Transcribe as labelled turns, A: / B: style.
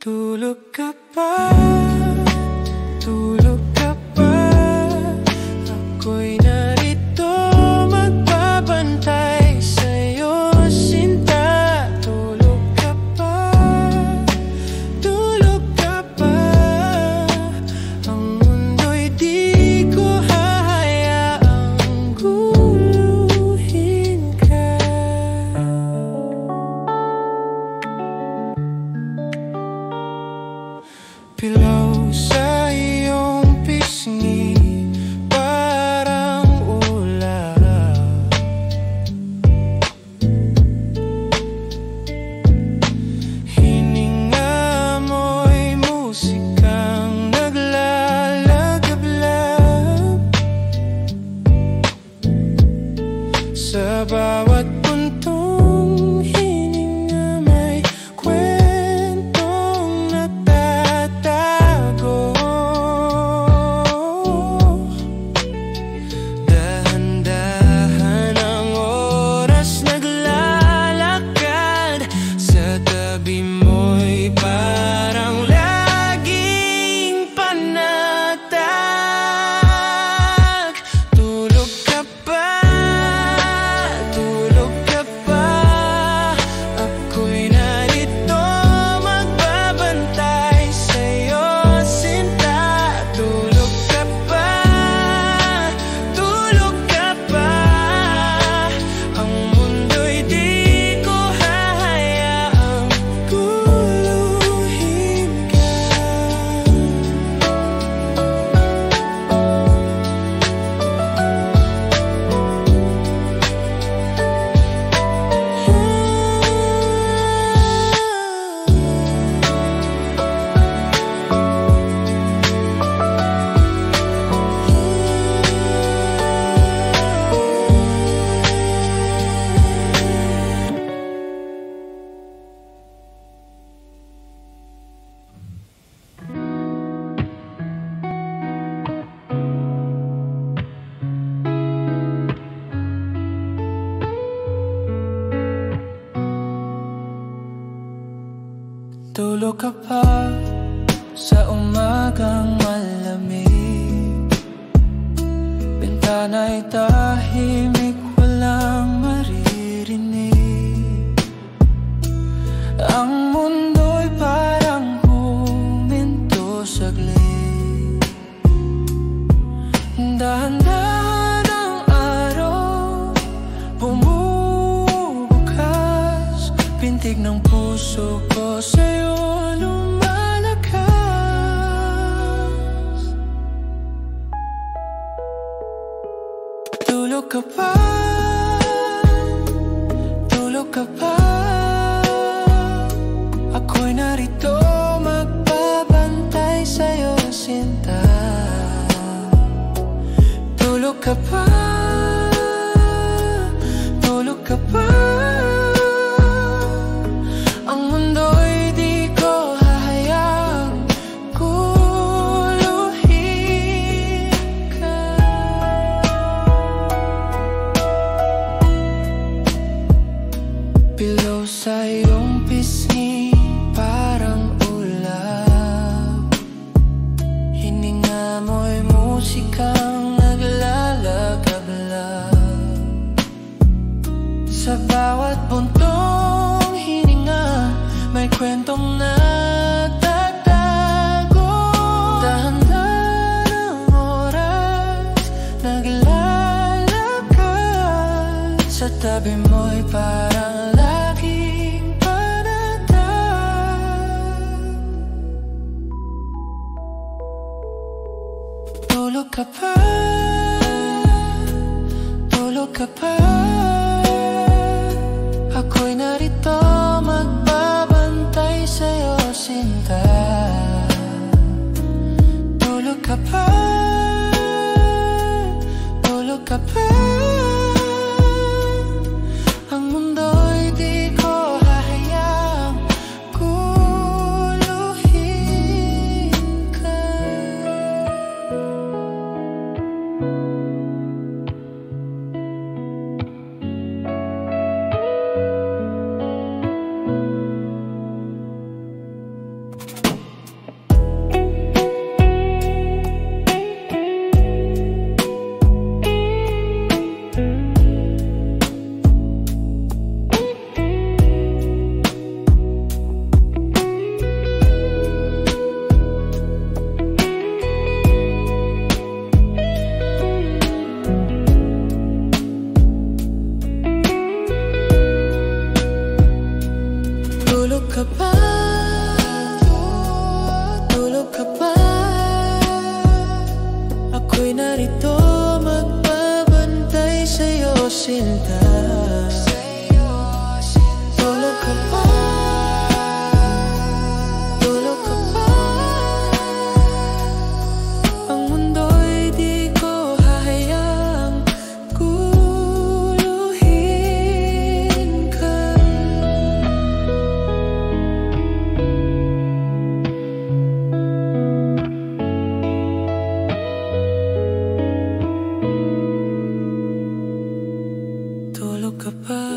A: Tulog ka pa? Tulog ka pa? Ako'y narito magbabantay sa'yo, sinta. Tulog ka pa? Tulog ka pa? Ang mundo'y di ko hahayaang guluhin ka. Pilaw sa iyong pisngi, parang ulap. Hininga mo'y musikang naglalagablab. Sa bawat puntong hininga may kwentong natatago. Dahan-dahan ang oras naglalakad, sa tabi mo'y parang laging panatag. Tulog ka pa? Tulog ka pa? Ako'y narito magbabantay sa'yo, sinta. Tulog ka pa? Tulog ka pa? Ang mundo'y di ko hahayaang guluhin ka. Tulog ka pa sa umagang malamig? Bintana'y tahimik, walang maririnig. Ang mundo'y parang huminto saglit. Dahan-dahan ang araw bumubukas, pintig ng puso ko sa'yo lumalakas. Tulog ka pa? Tulog ka pa? Ako'y narito magbabantay sa'yo, sinta. Tulog ka pa? Tulog ka pa? Ang mundo'y di ko hahayaang guluhin ka. Pilaw sa iyong pisngi, parang ulap. Hininga mo'y musikang naglalagablab. Sa bawat buntong hininga may kwentong natatago. Dahan-dahan ang oras naglalakad, sa tabi mo'y parang laging panatag. Tulog ka pa? Tulog ka pa? Ako'y narito magbabantay sa'yo, sinta. Tulog ka pa? Tulog ka pa? Ang mundo'y di ko hahayaang guluhin ka. ka ba? Tulog ka ba? Ako'y narito magbabantay sa'yo, sinta. Tulog ka ba? Tulog ka ba? Ang mundo'y di ko hahayaang guluhin ka. Tulog ka ba?